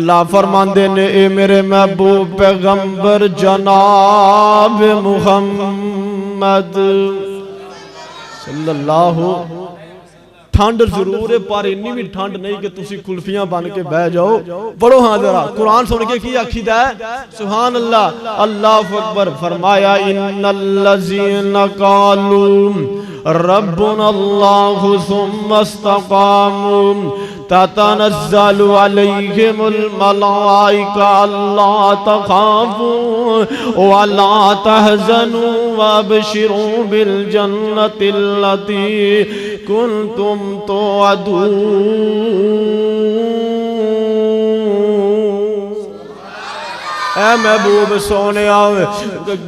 اللہ فرماندے نے اے میرے محبوب پیغمبر جناب محمد صلی اللہ ٹھنڈ ضرور ہے پر انی بھی ٹھنڈ نہیں کہ تسی کلفیاں بن کے بہ جاؤ پڑھو ہاں ذرا قرآن سن کے کی آکھیدا ہے سبحان اللہ اللہ اکبر فرمایا ان الذین قالوا ربنا اللہ ثم استقاموا تتنزل علیہم الملائکہ الا تخافوا ولا تحزنوا وابشروا بالجنۃ التي کنتم توعدون اے محبوب سونے آوے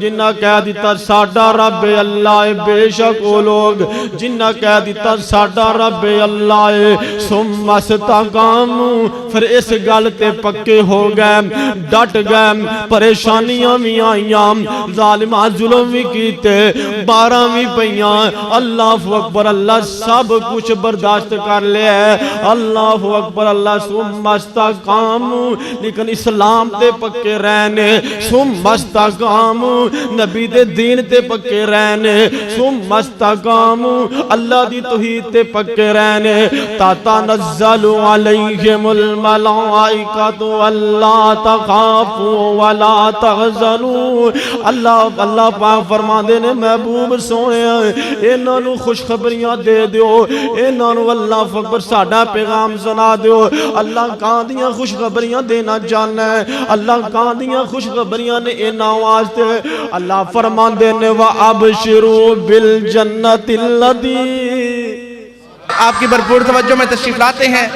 جنہ کہہ دیتا ساڈا رب اللہ بے شک وہ لوگ جنہ کہہ دیتا ساڈا رب اللہ ثم استقاموا پھر اس گل تے پکے ہو گئے ڈٹ گئے پریشانیاں بھی آئیاں ظالماں ظلم بھی کیتے بارہ بھی پئیاں اللہ اکبر اللہ سب کچھ برداشت کر لیا ہے اللہ اکبر اللہ ثم استقاموا لیکن اسلام تے پکے رہنے ثم استقاموا نبی دے دین تے پکے رہنے ثم استقاموا اللہ دی توحید تے پکے رہنے تتنزل علیہم الملائکۃ الا تخافوا ولا تحزنوا اللہ پاک فرماندے نے محبوب سویا انہاں نو خوشخبریاں دے دیو انہاں نو اللہ اکبر ساڈا پیغام سنا دیو اللہ کہاں دیاں خوشخبریاں دینا چاہنا ہے اللہ کہاں دیاں خوشخبریاں نے انہاں واسطے اللہ فرماندے نے وَأَبْشِرُوا بِالْجَنَّةِ الَّتِي آپ کی بھرپور توجہ میں تشریف لاتے ہیں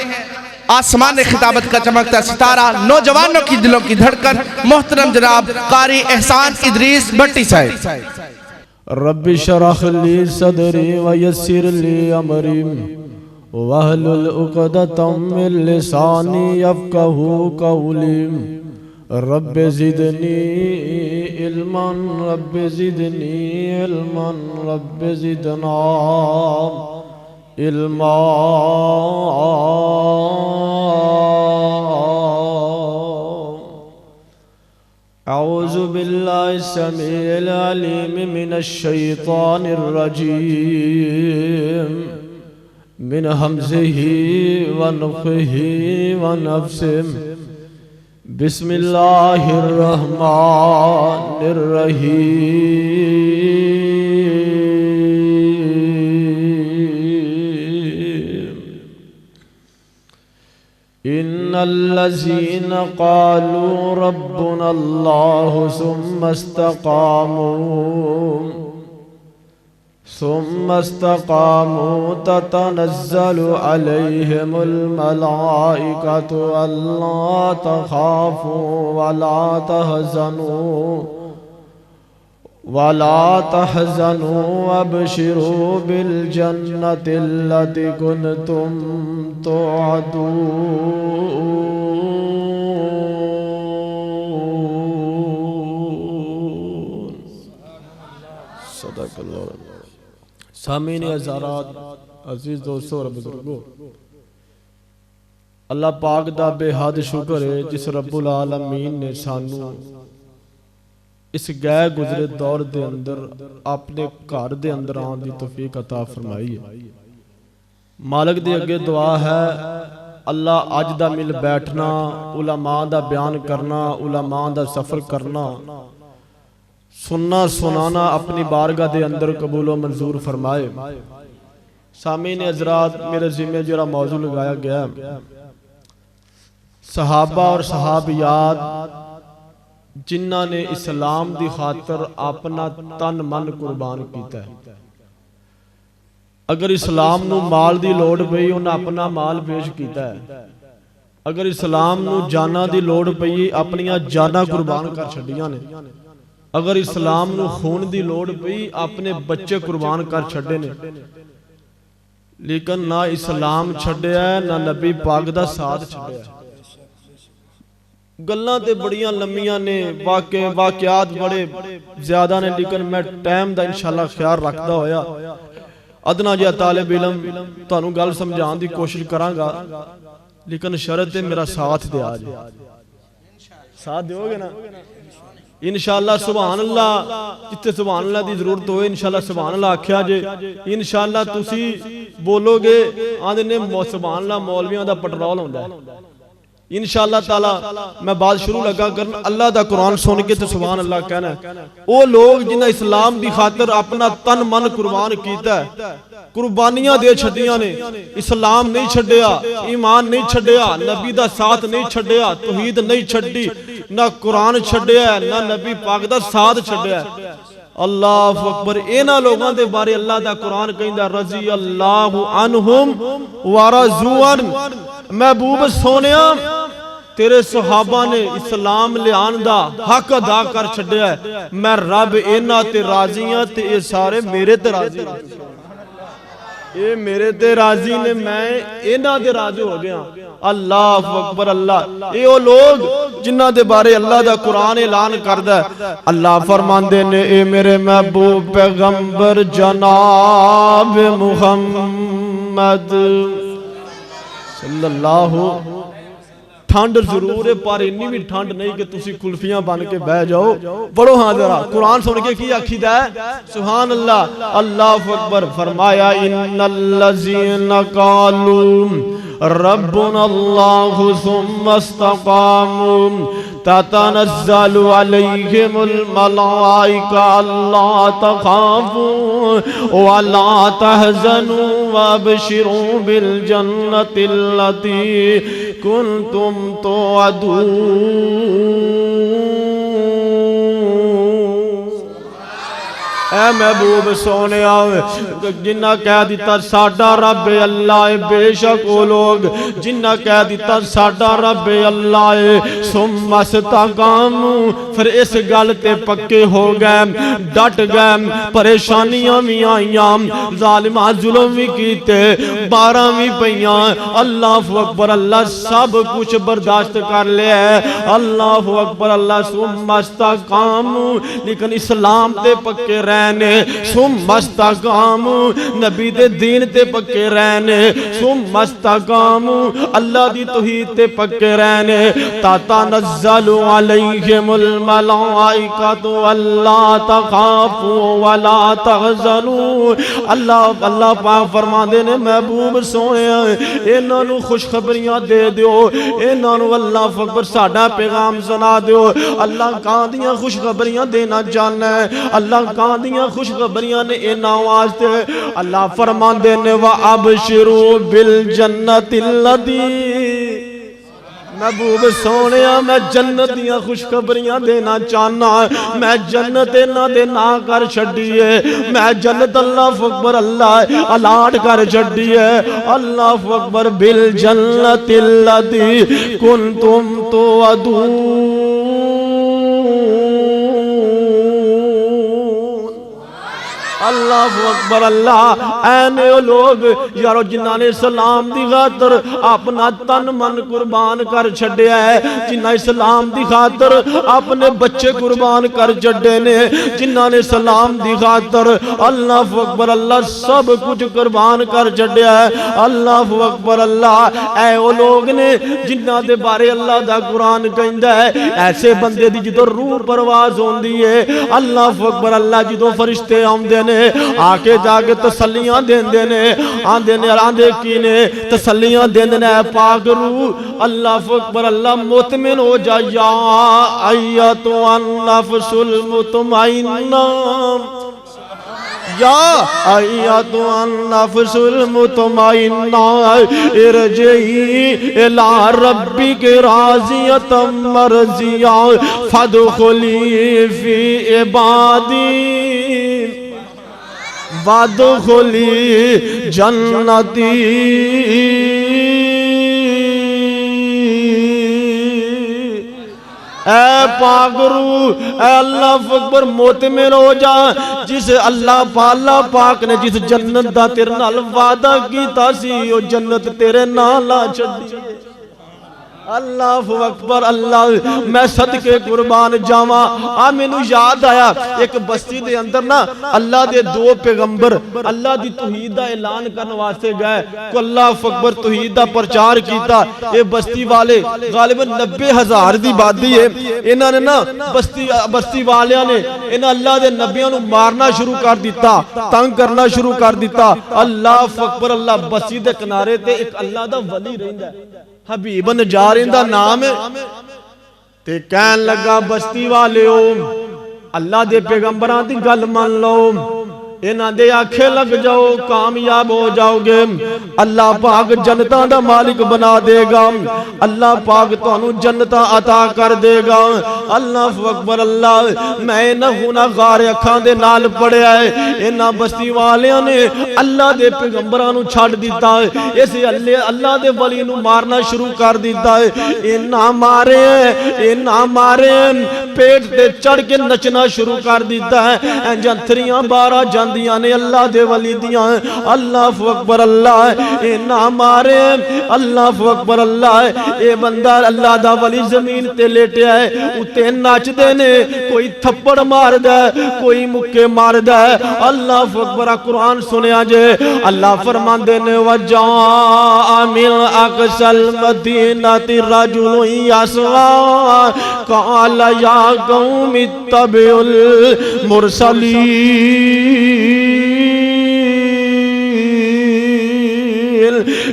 آسمان خطابت کا چمکتا ستارہ نوجوانوں کی دلوں کی دھڑکن محترم جناب قاری احسان ادریس بھٹی صاحب رب اشرح لی صدری ویسر لی امری واحلل عقدۃ من لسانی یفقہوا قولی رب زدنی علما رب زدنی علما رب زدنا علما اعوذ باللہ السمیع العلیم من الشیطان الرجیم من حمزہ ونفخہ ونفثہ بسم اللہ الرحمن الرحیم ان الذین قالوا ربنا اللہ ثم استقاموا تتنزل علیہم الملائکۃ الا تخافوا ولا تحزنوا وابشروا بالجنۃ التي کنتم توعدون صدق اللہ سامعین عزیزات عزیز دوستو اور بزرگوں اللہ پاک دا بے حد شکر ہے جس رب العالمین نے سانو اس گئے گزرے دور دے اندر اپنے گھر دے اندر آن دی توفیق عطا فرمائی ہے مالک دے اگے دعا ہے اللہ اج دا مل بیٹھنا علماء دا بیان کرنا علماء دا سفر کرنا سننا سنانا اپنی بارگاہ دے اندر قبول و منظور فرمائے سامعین حضرات میرے ذمہ جرا موضوع لگایا گیا صحابہ اور صحابیات جنہ نے اسلام دی خاطر اپنا تن من قربان کیتا ہے اگر اسلام نو مال دی لوڑ پئی انہاں اپنا مال پیش کیتا ہے اگر اسلام نو جانا دی لوڑ پئی اپنیاں جانا قربان کر چھڈیاں نے اگر اسلام نو خون دی لوڑ پئی اپنے بچے قربان کر چھڈے نے لیکن نہ اسلام چھڈیا ہے نہ نبی پاک دا ساتھ چھڈیا ہے گلاں تے بڑیاں لمیاں نے واقعات بڑے زیادہ نے لیکن میں ٹائم دا انشاءاللہ خیال رکھدا ہویا ادنا جہا طالب علم تانوں گل سمجھان دی کوشش کراں گا لیکن شرط ہے میرا ساتھ دے آج ساتھ دیو گے نا انشاءاللہ سبحان اللہ جتے سبحان اللہ دی ضرورت ہوئے انشاءاللہ سبحان اللہ آکھیا جے انشاءاللہ تسی بولو گے آدھے نے سبحان اللہ مولویاں دا پٹرول ہوندہ ہے انشاءاللہ تعالی میں بات شروع لگا کرنا اللہ دا قرآن سن کے تو سبحان اللہ کہنا ہے وہ لوگ جنہیں اسلام دی خاطر اپنا تن من قربان کیتا ہے قربانیاں دے چھڑیاں نے اسلام نہیں چھڑیا ایمان نہیں چھڑیا نبی دا ساتھ نہیں چھڑیا توحید نہیں چھڑی نہ قرآن چھڑیا نہ نبی پاک دا ساتھ چھڑیا اللہ اکبر اینا لوگاں دے بارے اللہ دا قرآن کہندہ رضی اللہ عنہم ورضوان محبوب سونیا تیرے صحابہ نے اسلام لے آندہ حق ادا کر چھڑیا ہے میں رب اینا تے راضیاں تے اے سارے میرے تے راضی اے میرے تے راضی نے میں اینا تے راضی ہو گیا اللہ اکبر اللہ اے او لوگ جنہ دے بارے اللہ دا قرآن اعلان کردہ ہے اللہ فرماندے نے اے میرے محبوب پیغمبر جناب محمد صلی اللہ ٹھنڈ ضرور ہے پر انی بھی ٹھنڈ نہیں کہ تسی کلفیاں بن کے بہ جاؤ بڑو ہاں ذرا قرآن سن کے کی آکھید ہے سبحان اللہ اللہ اکبر فرمایا ان الذین قالوا ربنا اللہ ثم استقاموا تتنزل علیہم الملائکہ اللہ تخافوا ولا تحزنوا وابشروا بالجنة التي كنتم توعدون اے محبوب سونے آوے جنہ کہہ دیتا ساڑھا رب اللہ بے شک وہ لوگ جنہ کہہ دیتا ساڑھا رب اللہ ثم استقاموا پھر اس گلتے پکے ہو گئے ڈٹ گئے پریشانیاں بھی آئیاں ظالمہ ظلم بھی کیتے بارہ بھی پہیاں اللہ اکبر اللہ سب کچھ برداشت کر لے اللہ اکبر اللہ ثم استقاموا لیکن اسلام تے پکے رہنے ثم استقاموا نبی دے دین تے پکے رہنے ثم استقاموا اللہ دی توحید تے پکے رہنے تتنزل علیہم الملائکۃ الا تخافوا ولا تحزنوا اللہ پاک فرماندے نے محبوب سویا انہاں نو خوشخبریاں دے دیو انہاں نو اللہ اکبر ساڈا پیغام سنا دیو اللہ کہاں دیاں خوشخبریاں دینا چاہنا ہے اللہ کہاں دیاں خوشخبریاں نے انہاں واسطے اللہ فرماندے نے وَأَبْشِرُوا بِالْجَنَّةِ الَّتِي محبوب سونیا میں جنت دیاں خوشخبریاں دینا چاہنا میں جنت نہ دینا کر چھڑیے میں جنت اللہ اکبر اللہ الاٹ کر چھڑیے اللہ اکبر بالجنت التي کنتم توعدون اللہ اکبر اللہ اینے لوگ یارو جنہاں نے اسلام دی خاطر اپنا تن من قربان کر چھڑیا ہے جنہاں اسلام دی خاطر اپنے بچے قربان کر چھڑے نے جنہاں نے اسلام دی خاطر اللہ اکبر اللہ سب کچھ قربان کر چھڑیا ہے اللہ اکبر اللہ اے وہ لوگ نے جنہاں دے بارے اللہ دا قرآن کہندا ہے ایسے بندے دی جدو روح پرواز ہوندی ہے اللہ اکبر اللہ جدو فرشتے آمدے نے آکے جا کے تسلیاں دین دینے آندے نے راندے کینے تسلیاں دین دینے پاک روح اللہ اکبر اللہ مطمئن ہو جا یا ایتو النفس المطمئنہ یا ایتو النفس المطمئنہ ارجعی الى ربک راضیۃ مرضیہ فادخلی فی عبادی وادخلی جنتی اے پاک روح اے اللہ اکبر مطمئن ہو جا جس اللہ پاک نے جس جنت دا تیرے نال وعدہ کیتا سی او جنت تیرے نال آ چھڈی اللہ اکبر اللہ میں صدقے قربان جاواں آ مینوں یاد آیا ایک بستی دے اندر نا اللہ دے دو پیغمبر اللہ دی توحید دا اعلان کرن واسطے گئے کو اللہ اکبر توحید دا پرچار کیتا اے بستی والے غالباً 90,000 دی بادی ہے انہاں نے نا بستی والیاں نے انہاں اللہ دے نبیوں نو مارنا شروع کر دیتا تنگ کرنا شروع کر دیتا اللہ اکبر اللہ بستی دے کنارے تے ایک اللہ دا ولی رہندا ہے حبیب نجار دا نام تے کہن لگا بستی والے ہو اللہ دے پیغمبران دی گل مان لو انہاں دے آنکھیں لگ جاؤ کامیاب ہو جاؤ گے اللہ پاک جنتاں دا مالک بنا دے گا اللہ پاک تانوں جنتاں عطا کر دے گا اللہ اکبر اللہ میں نہ گناہگار اکھاں دے نال پڑھیا ہے انہاں بستی والیاں نے اللہ دے پیغمبراں نو چھڈ دیتا ہے اس اللہ دے ولی نو مارنا شروع کر دیتا ہے انہاں مارے پیٹ تے چڑھ کے نچنا شروع کر دیتا ہے جنتریاں بارہ جاندیاں نے اللہ دے ولی دیاں اللہ اکبر اللہ انہاں مارے اللہ اکبر اللہ اے بندہ اللہ دا ولی زمین تے لیٹیا ہے اتے ناچ دے نے کوئی تھپڑ مار دے کوئی مکے مار دے اللہ اکبر قرآن سنیا جے اللہ فرمان دے نے وجاء من اقصى المدینۃ رجل یسعی قال یا قوم اتبعوا المرسلین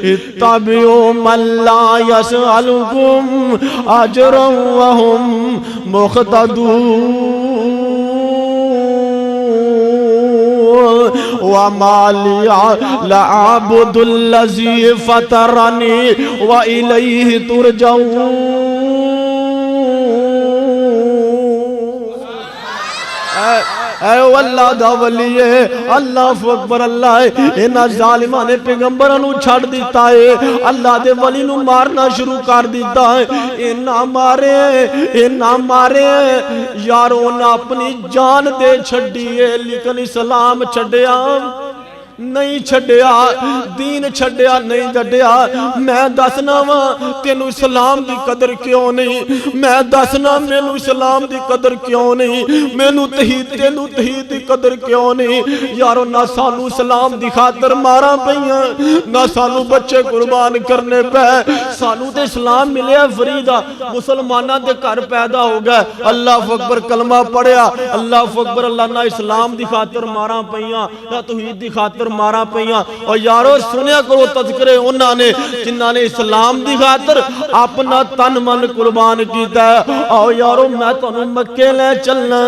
اتبعوا من لا يسألكم اجرا وهم مهتدون وما لي لا اعبد الذي فطرني وإليه ترجعون اے اللہ دا ولی ہے اللہ اکبر اللہ انہاں ظالماں نے پیغمبراں نو چھڈ دیتا ہے اللہ دے ولی نو مارنا شروع کر دیتا ہے انہاں مارے یارو نہ اپنی جان دے چھڈی ہے لیکن اسلام چھڈیا نہیں چھڈیا دین چھڈیا نہیں چھڈیا میں دسنا وا تینوں اسلام دی قدر کیوں نہیں میں دسنا مینوں اسلام دی قدر کیوں نہیں مینوں تینوں توحید دی قدر کیوں نہیں یارو نہ سانو اسلام دی خاطر ماراں پیاں نہ سانو بچے قربان کرنے پے سانو تے اسلام ملیا فریدا مسلماناں دے گھر پیدا ہو گئے اللہ اکبر کلمہ پڑھیا اللہ اکبر اللہ نہ اسلام دی خاطر ماراں پیاں نہ توحید دی خاطر مارا پیاں اور یارو سنیا کرو تذکرے انہاں نے جنہاں نے اسلام دی خاطر اپنا تن من قربان کیتا ہے اور یارو میں تانوں مکے لے چلنا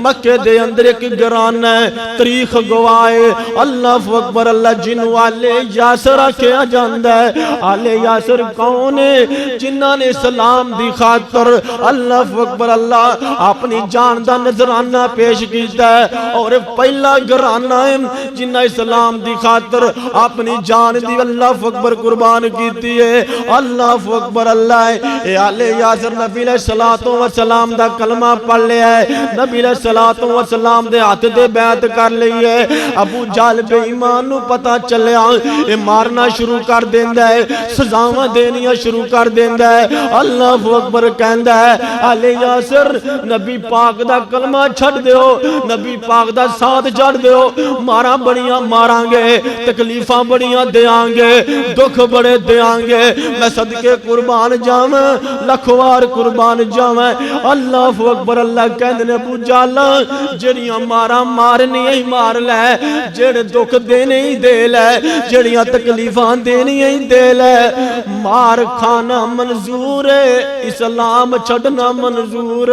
مکے دے اندر ایک گران ہے تاریخ گواہے اللہ اکبر اللہ جنوں آلے یاسر کیا جاندا ہے آلے یاسر کون ہے جنہاں نے اسلام دی خاطر اللہ اکبر اللہ اپنی جان دا نذرانہ پیش کیتا ہے اور پہلا گرانہ ہے جنہاں اسلام دی خاطر اپنی جان دی اللہ اکبر قربان کیتی ہے اللہ اکبر اللہ اے آل یاسر نبی علیہ الصلوۃ والسلام دا کلمہ پڑھ لیا ہے نبی علیہ الصلوۃ والسلام دے ہاتھ دے بیعت کر لئی ہے ابو جہل بے ایمان نو پتہ چلیا اے مارنا شروع کر دیندا ہے سزاواں دینیاں شروع کر دیندا ہے اللہ اکبر کہندا ہے آل یاسر نبی پاک دا کلمہ چھڈ دیو نبی پاک دا ساتھ چھڈ دیو مارا بڑیاں ماراں گے تکلیفاں بڑیاں دیاں گے دکھ بڑے دیاں گے میں صدقے قربان جاواں لکھوار قربان جاواں اللہ اکبر اللہ کہندے نے ابو جہل جڑیاں ماراں مارنی ہی مار لے جڑے دکھ دینے ہی دے لے جڑیاں تکلیفاں دینی ہی دے لے مار کھانا منظور ہے اسلام چھڈنا منظور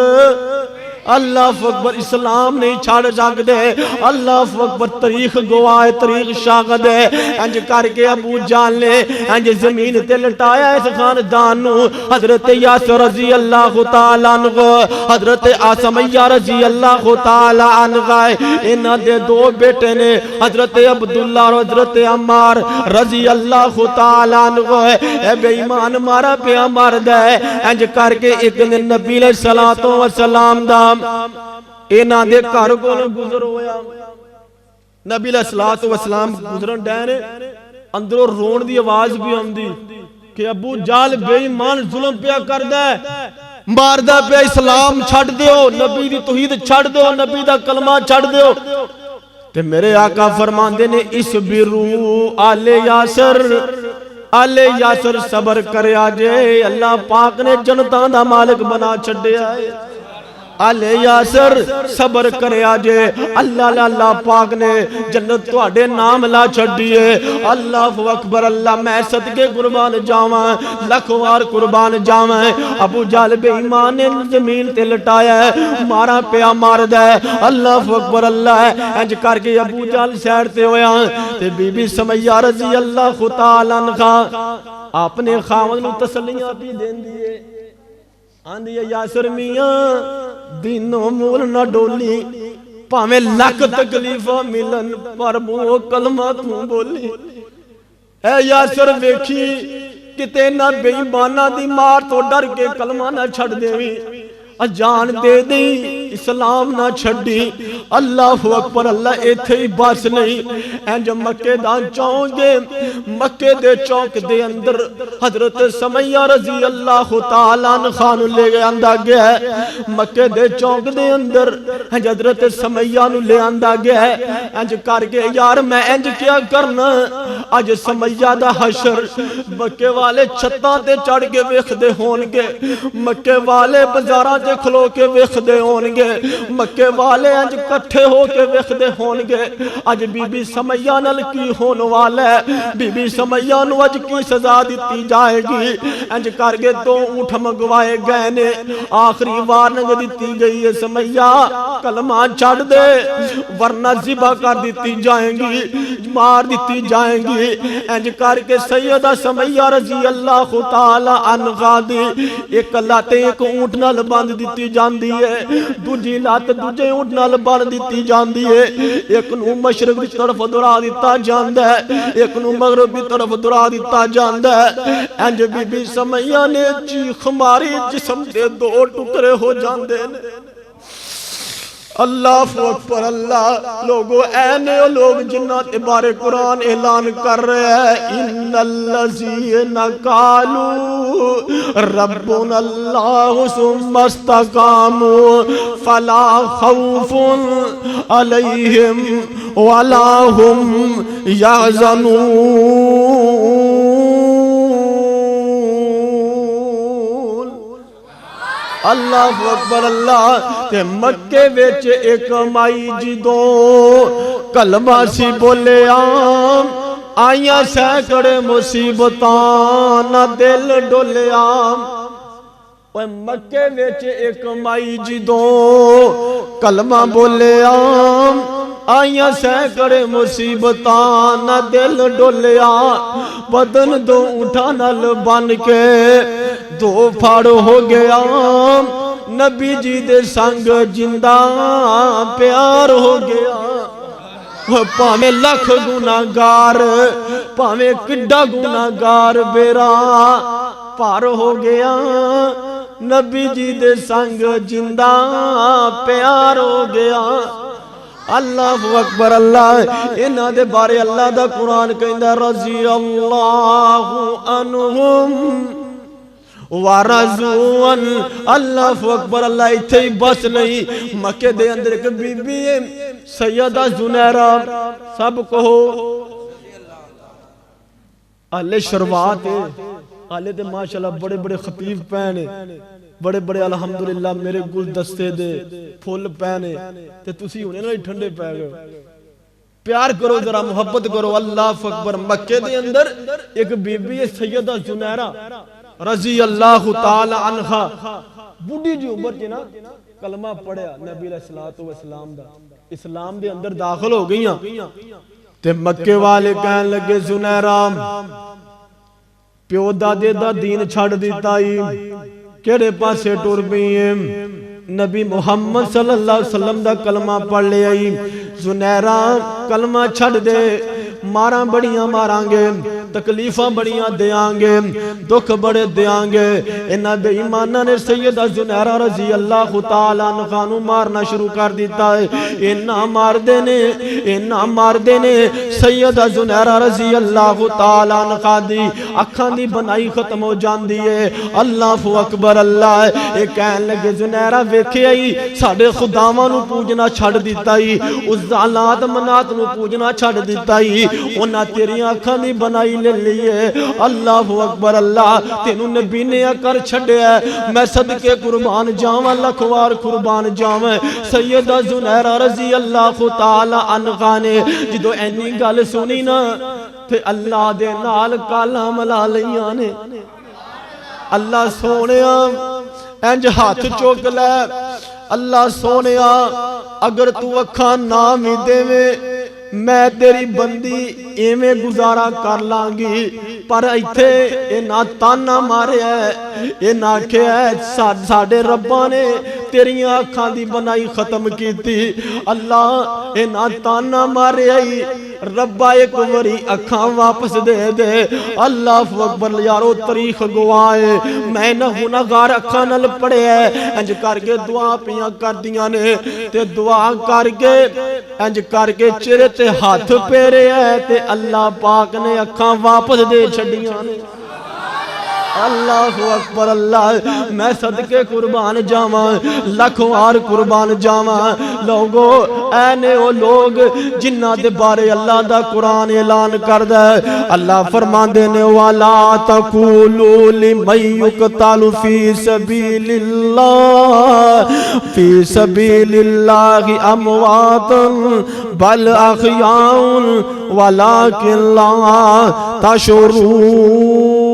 اللہ اکبر اسلام نہیں چھاڑ جاگ دے اللہ اکبر تاریخ گواہ تاریخ شاہد ہے انج کر کے ابو جہل نے انج زمین تے لٹایا اس خاندان نو حضرت یاسر رضی اللہ تعالی عنہ حضرت آسمیہ رضی اللہ تعالی عنہ انہاں دے دو بیٹے نے حضرت عبداللہ اور حضرت عمار رضی اللہ تعالی عنہ اے بے ایمان مارا پیا مرد ہے انج کر کے ایک دن نبی علیہ الصلوۃ والسلام دا انہاں دے گھر کول گزر ہویا نبی علیہ الصلوۃ والسلام گزرن ڈے نے اندروں رون دی آواز بھی آندی کہ ابو جال بے ایمان ظلم پیا کردا ہے ماردا پیا اسلام چھڈ دیو نبی دی توحید چھڈ دیو نبی دا کلمہ چھڈ دیو تے میرے آقا فرماندے نے اس برو آل یاسر آل یاسر صبر کریا جے اللہ پاک نے جنتاں دا مالک بنا چھڈیا ہے آل یاسر صبر کریا جے اللہ پاک نے جنت تواڈے نام لا چھڈی ہے اللہ اکبر اللہ میں صدقے قربان جاواں لکھ وار قربان جاواں ابو جہل بے ایمان نے زمین تے لٹایا ہے مارا پیا ماردا ہے اللہ اکبر اللہ انج کر کے ابو جہل سائڈ تے ہویا تے بی بی سمیہ رضی اللہ تعالی عنہا اپنے خاوند نوں تسلیاں بھی دیندی ہے آندی ہے یاسر میاں دینوں مول نہ ڈولی پاویں لکھ تکلیفاں ملن پر منہ کلمہ تو بولی اے یاسر ویکھی کتے نہ بے ایماناں دی مار تو ڈر کے کلمہ نہ چھڑ دیویں جان دے دیں اسلام نہ چھڑی اللہ اکبر اللہ ایتھے ہی بس نہیں اینج مکے دا چونک دے مکے دے چوک دے اندر حضرت سمیہ رضی اللہ تعالیٰ عنہ نو لے گئے اندہ گیا ہے مکے دے چوک دے اندر اینج حضرت سمیہ نو لے اندہ گیا ہے اینج کر کے یار میں اینج کیا کرنا آج سمیہ دا حشر مکے والے چھتاں تے چڑھ کے ویکھ دے ہونگے مکے والے بازاراں تے کھلو کے ویکھ دے ہونگے مکے والے انج کٹھے ہو کے ویکھ دے ہونگے اج بی بی سمیہ نال کی ہون والا ہے بی بی سمیہ نو اج کی سزا دیتی جائے گی انج کر کے دو اونٹ منگوائے گئے نے آخری وارننگ دیتی گئی ہے سمیہ کلمہ چھڈ دے ورنہ ذبح کر دیتی جائیں گی مار دیتی جائیں گی انج کر کے سیدہ سمیہ رضی اللہ تعالی عنہا دی ایک لاتے ایک اونٹ نال باندھ دیتی جاندی ہے دوجی لات دوجے اونٹ نال باندھ دیتی جاندی ہے ایک نو مشرق دی طرف دورا دیتا جاندا ہے ایک نو مغرب دی طرف دورا دیتا جاندا ہے انج بی بی سمیہ نے چیخ ماری جسم دے دو ٹکڑے ہو جاندے نے اللہ اکبر اللہ لوگو اینے لوگ جنہ تبارے قرآن اعلان کر رہے ہیں ان الذین قالوا ربنا اللہ ثم استقاموا فلا خوف علیہم ولا هم يحزنون اللہ اکبر اللہ تے مکے ویچ ایک مائی جی دو کلمہ سی بولے آم آئیاں سینکڑے مصیبتاں نہ دل ڈولے آم مکے ویچ ایک مائی جی دو کلمہ بولے آم آئیاں سینکڑے مصیبتاں نہ دل ڈولیا بدن دو اٹھا نل بن کے دو پھاڑ ہو گیا نبی جی دے سنگ جندہ پیار ہو گیا پاویں لکھ گناہگار پاویں کڈا گناہگار بیرا پار ہو گیا نبی جی دے سنگ جندہ پیار ہو گیا اللہ اکبر اللہ انہاں دے بارے اللہ دا قرآن کہندا رضی اللہ عنہم ورضوا اللہ اکبر اللہ ایتھے ہی بس نہیں مکے دے اندر ایک بی بی ہے سیدہ زنیرہ سب کہو اہل شروعات ہے اہل تے ماشاءاللہ بڑے بڑے خطیب پہنے بڑے بڑے الحمدللہ میرے گل دستے دے پھول پہنے تے تسی ہونے نہ ٹھنڈے پہ گئے پیار کرو ذرا محبت کرو اللہ اکبر مکے دے اندر ایک بی بی ہے سیدہ زنیرہ رضی اللہ تعالی عنہا بڑی جی عمر چ نا کلمہ پڑھیا نبی علیہ الصلوۃ والسلام دا اسلام دے اندر داخل ہو گئیاں تے مکے والے کہن لگے زنیرہ پیو دادے دا دین چھڑ دیتا ہی کیڑے پاسے ٹور پئی ہیں نبی محمد صلی اللہ علیہ وسلم دا کلمہ پڑھ لے آئی زنیرہ کلمہ چھڑ دے ماراں بڑیاں ماران گے تکلیفاں بڑیاں دیاں گے دکھ بڑے دیاں گے انہاں بے ایمانہ نے سیدہ زنیرہ رضی اللہ تعالیٰ عنہ نو مارنا شروع کر دیتا ہے انہاں مار دینے سیدہ زنیرہ رضی اللہ تعالیٰ عنہ دی اکھاں دی بنائی ختم ہو جاندی ہے اللہ اکبر اللہ اے کہن لگے زنیرہ ویکھے آئی ساڑے خداواں نو پوجنا چھڑ دیتا ہی اس ذالات منات نو پوجنا چھڑ دیتا ہی انہاں تیری آنکھاں دی بنائی لے لیے اللہ اکبر اللہ تینو نبی نے کر چھڑے ہے میں صدقے قربان جاواں لکھوار قربان جاواں سیدہ زنیرہ رضی اللہ تعالی عنہ نے جدو اینی گل سنی نا تے اللہ دے نال کالا ملا لیاں نے اللہ سونیا انج ہاتھ چوک لے اللہ سونیا اگر تو اکھاں نام ہی دے میں تیری بندی ایویں گزارا کر لانگی پر ایتھے اے نا تانا مارے ہے اے نا کہ ساڑے ربا نے تیری آنکھاں دی بنائی ختم کی تھی اللہ اے نا تانا مارے آئی ربا ایک وری اکھاں واپس دے دے اللہ اکبر یارو تاریخ گوائے میں نہ گناہگار اکھاں نل پڑے ہے انج کر کے دعا پیاں کر دیاں نے تے دعا کر کے انج کر کے چہرے تے ہاتھ پیرے ہے تے اللہ پاک نے اکھاں واپس دے چھڑیاں نے اللہ اکبر اللہ میں صدقے قربان جاواں لکھوار قربان جاواں لوگو اینے او لوگ جنہ دے بارے اللہ دا قرآن اعلان کردہ ہے اللہ فرمان دینے والا تقولوا لمن یقتل فی سبیل اللہ اموات بل احیاء ولکن لا تشعرون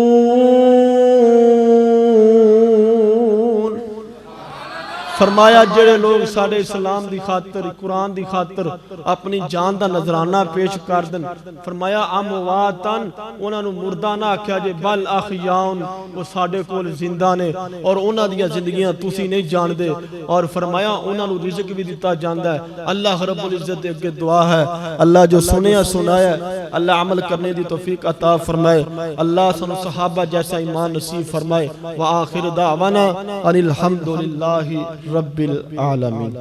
فرمایا جڑے لوگ ساڑے اسلام دی خاطر قرآن دی خاطر اپنی جان دا نظرانہ پیش کر دن فرمایا امواتن انہاں نو مردہ نہ کیا جے بل احیاؤن وہ ساڑے کول زندہ نے اور انہاں دیا زندگیاں تسی نہیں جان دے اور فرمایا انہاں نو رزق بھی دیتا جاندہ ہے اللہ رب العزت ایک دعا ہے اللہ جو سنیا سنایا اللہ عمل کرنے دی توفیق عطا فرمائے اللہ سن صحابہ جیسا ایمان نصیب فرمائے وآخر دعوانا ان الحمدللہ رب العالمین